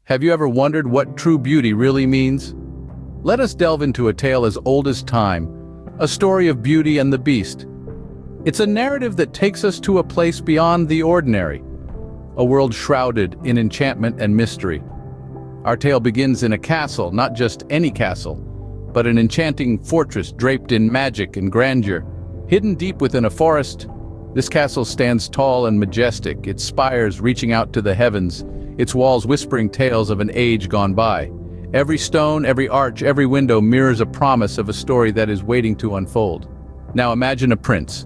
Have you ever wondered what true beauty really means? Let us delve into a tale as old as time, a story of Beauty and the Beast. It's a narrative that takes us to a place beyond the ordinary, a world shrouded in enchantment and mystery. Our tale begins in a castle, not just any castle, but an enchanting fortress draped in magic and grandeur. Hidden deep within a forest, this castle stands tall and majestic, its spires reaching out to the heavens, its walls whispering tales of an age gone by. Every stone, every arch, every window mirrors a promise of a story that is waiting to unfold. Now imagine a prince,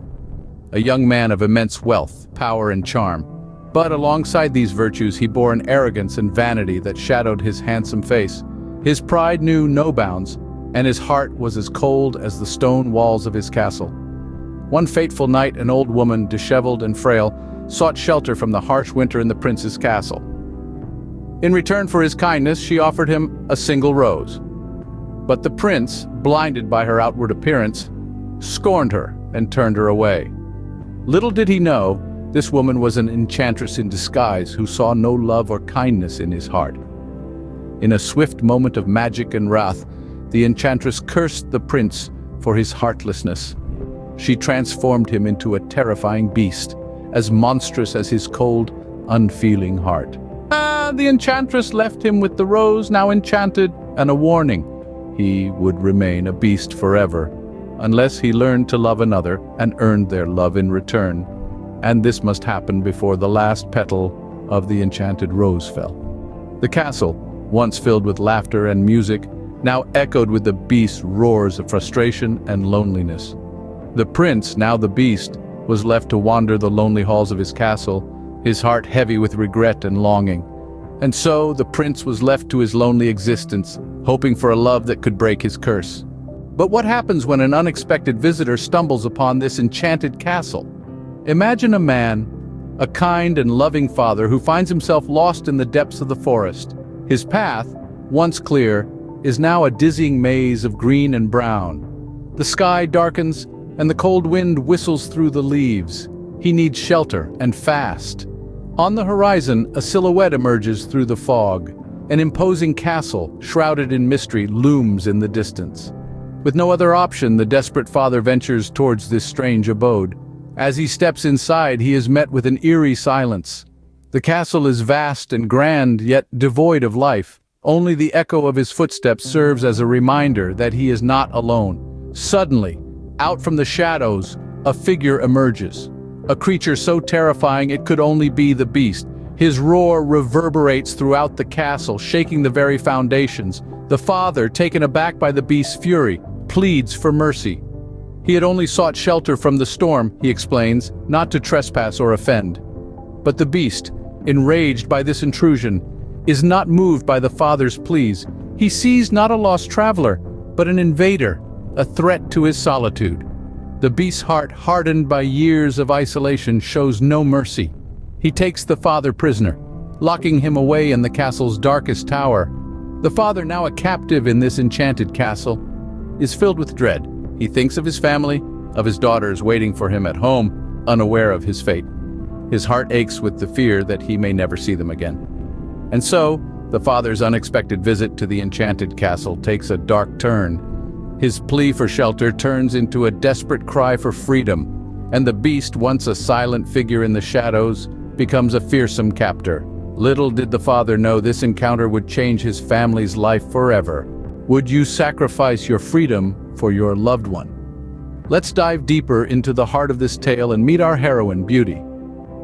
a young man of immense wealth, power, and charm. But alongside these virtues he bore an arrogance and vanity that shadowed his handsome face. His pride knew no bounds, and his heart was as cold as the stone walls of his castle. One fateful night, an old woman, disheveled and frail, sought shelter from the harsh winter in the prince's castle. In return for his kindness, she offered him a single rose. But the prince, blinded by her outward appearance, scorned her and turned her away. Little did he know, this woman was an enchantress in disguise who saw no love or kindness in his heart. In a swift moment of magic and wrath, the enchantress cursed the prince for his heartlessness. She transformed him into a terrifying beast, as monstrous as his cold, unfeeling heart. The enchantress left him with the rose, now enchanted, and a warning. He would remain a beast forever, unless he learned to love another and earned their love in return. And this must happen before the last petal of the enchanted rose fell. The castle, once filled with laughter and music, now echoed with the beast's roars of frustration and loneliness. The prince, now the beast, was left to wander the lonely halls of his castle, his heart heavy with regret and longing. And so the prince was left to his lonely existence, hoping for a love that could break his curse. But what happens when an unexpected visitor stumbles upon this enchanted castle? Imagine a man, a kind and loving father who finds himself lost in the depths of the forest. His path, once clear, is now a dizzying maze of green and brown. The sky darkens and the cold wind whistles through the leaves. He needs shelter, and fast. On the horizon, a silhouette emerges through the fog. An imposing castle, shrouded in mystery, looms in the distance. With no other option, the desperate father ventures towards this strange abode. As he steps inside, he is met with an eerie silence. The castle is vast and grand, yet devoid of life. Only the echo of his footsteps serves as a reminder that he is not alone. Suddenly, out from the shadows, a figure emerges. A creature so terrifying it could only be the beast. His roar reverberates throughout the castle, shaking the very foundations. The father, taken aback by the beast's fury, pleads for mercy. He had only sought shelter from the storm, he explains, not to trespass or offend. But the beast, enraged by this intrusion, is not moved by the father's pleas. He sees not a lost traveler, but an invader, a threat to his solitude. The beast's heart, hardened by years of isolation, shows no mercy. He takes the father prisoner, locking him away in the castle's darkest tower. The father, now a captive in this enchanted castle, is filled with dread. He thinks of his family, of his daughters waiting for him at home, unaware of his fate. His heart aches with the fear that he may never see them again. And so, the father's unexpected visit to the enchanted castle takes a dark turn. His plea for shelter turns into a desperate cry for freedom, and the beast, once a silent figure in the shadows, becomes a fearsome captor. Little did the father know this encounter would change his family's life forever. Would you sacrifice your freedom for your loved one? Let's dive deeper into the heart of this tale and meet our heroine, Beauty.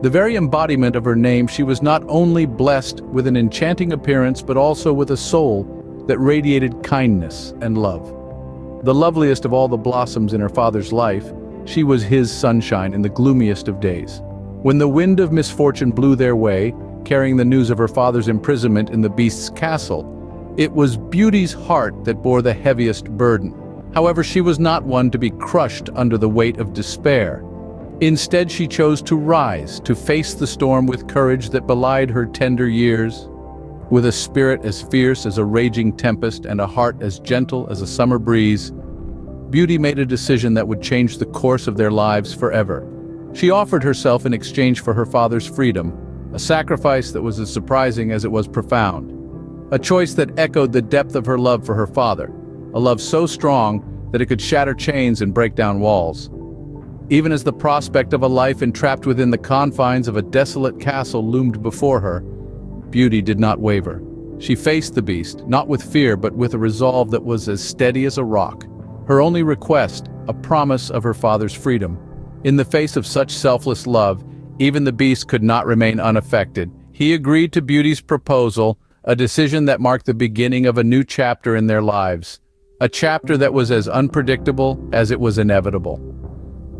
The very embodiment of her name, she was not only blessed with an enchanting appearance, but also with a soul that radiated kindness and love. The loveliest of all the blossoms in her father's life, she was his sunshine in the gloomiest of days. When the wind of misfortune blew their way, carrying the news of her father's imprisonment in the beast's castle, it was Beauty's heart that bore the heaviest burden. However, she was not one to be crushed under the weight of despair. Instead, she chose to rise, to face the storm with courage that belied her tender years. With a spirit as fierce as a raging tempest and a heart as gentle as a summer breeze, Beauty made a decision that would change the course of their lives forever. She offered herself in exchange for her father's freedom, a sacrifice that was as surprising as it was profound. a choice that echoed the depth of her love for her father, a love so strong that it could shatter chains and break down walls. Even as the prospect of a life entrapped within the confines of a desolate castle loomed before her, Beauty did not waver. She faced the beast, not with fear but with a resolve that was as steady as a rock. Her only request, a promise of her father's freedom. In the face of such selfless love, even the beast could not remain unaffected. He agreed to Beauty's proposal, a decision that marked the beginning of a new chapter in their lives. A chapter that was as unpredictable as it was inevitable.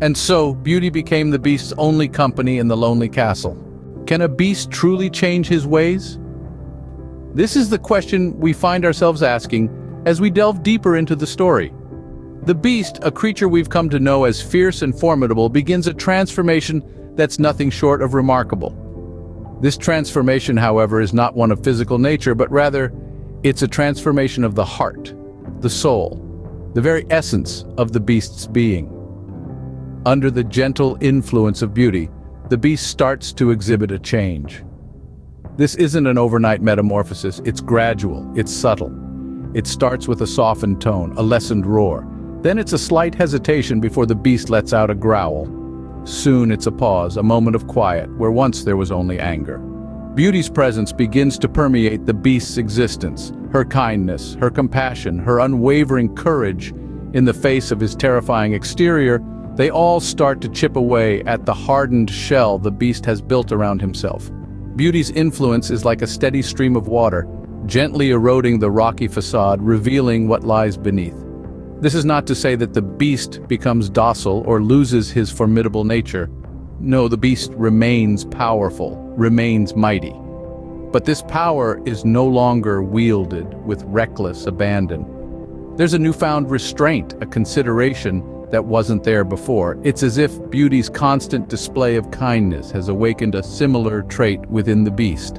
And so, Beauty became the beast's only company in the lonely castle. Can a beast truly change his ways? This is the question we find ourselves asking as we delve deeper into the story. The beast, a creature we've come to know as fierce and formidable, begins a transformation that's nothing short of remarkable. This transformation, however, is not one of physical nature, but rather, it's a transformation of the heart, the soul, the very essence of the beast's being. Under the gentle influence of Beauty, the beast starts to exhibit a change. This isn't an overnight metamorphosis, it's gradual, it's subtle. It starts with a softened tone, a lessened roar. Then it's a slight hesitation before the beast lets out a growl. Soon it's a pause, a moment of quiet, where once there was only anger. Beauty's presence begins to permeate the beast's existence. Her kindness, her compassion, her unwavering courage in the face of his terrifying exterior, they all start to chip away at the hardened shell the beast has built around himself. Beauty's influence is like a steady stream of water, gently eroding the rocky facade, revealing what lies beneath. This is not to say that the beast becomes docile or loses his formidable nature. No, the beast remains powerful, remains mighty. But this power is no longer wielded with reckless abandon. There's a newfound restraint, a consideration that wasn't there before. It's as if Beauty's constant display of kindness has awakened a similar trait within the beast.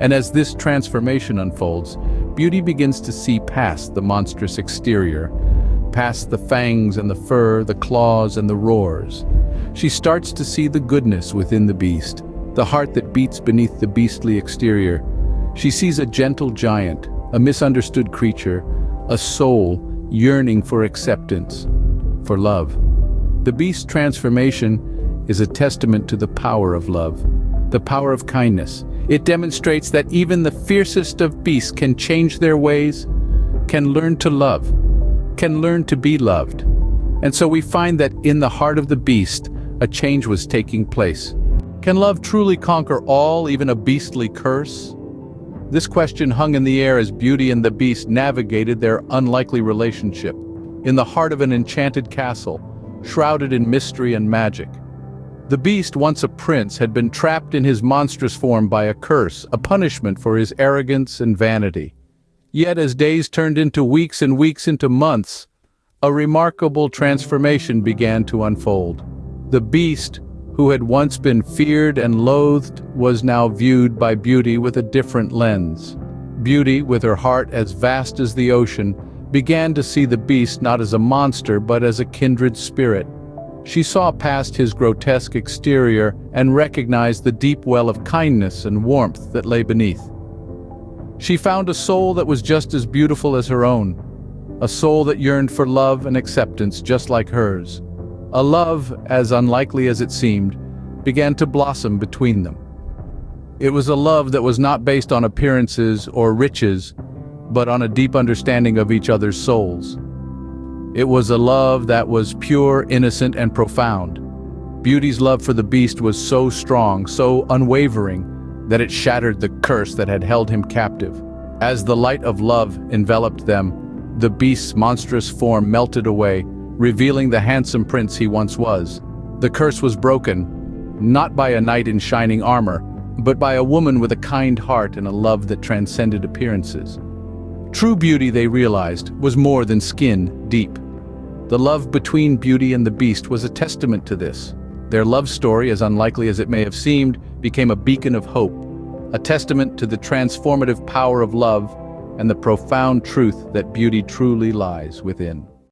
And as this transformation unfolds, Beauty begins to see past the monstrous exterior, past the fangs and the fur, the claws and the roars. She starts to see the goodness within the beast, the heart that beats beneath the beastly exterior. She sees a gentle giant, a misunderstood creature, a soul yearning for acceptance, for love. The beast's transformation is a testament to the power of love, the power of kindness. It demonstrates that even the fiercest of beasts can change their ways, can learn to love, can learn to be loved. And so we find that in the heart of the beast, a change was taking place. Can love truly conquer all, even a beastly curse? This question hung in the air as Beauty and the beast navigated their unlikely relationship, in the heart of an enchanted castle, shrouded in mystery and magic. The beast, once a prince, had been trapped in his monstrous form by a curse, a punishment for his arrogance and vanity. Yet as days turned into weeks and weeks into months, a remarkable transformation began to unfold. The beast, who had once been feared and loathed, was now viewed by Beauty with a different lens. Beauty, with her heart as vast as the ocean, began to see the beast not as a monster but as a kindred spirit. She saw past his grotesque exterior and recognized the deep well of kindness and warmth that lay beneath. She found a soul that was just as beautiful as her own, a soul that yearned for love and acceptance just like hers. A love, as unlikely as it seemed, began to blossom between them. It was a love that was not based on appearances or riches, but on a deep understanding of each other's souls. It was a love that was pure, innocent, and profound. Beauty's love for the beast was so strong, so unwavering, that it shattered the curse that had held him captive. As the light of love enveloped them, the beast's monstrous form melted away, revealing the handsome prince he once was. The curse was broken, not by a knight in shining armor, but by a woman with a kind heart and a love that transcended appearances. True beauty, they realized, was more than skin deep. The love between Beauty and the beast was a testament to this. Their love story, as unlikely as it may have seemed, became a beacon of hope, a testament to the transformative power of love and the profound truth that beauty truly lies within.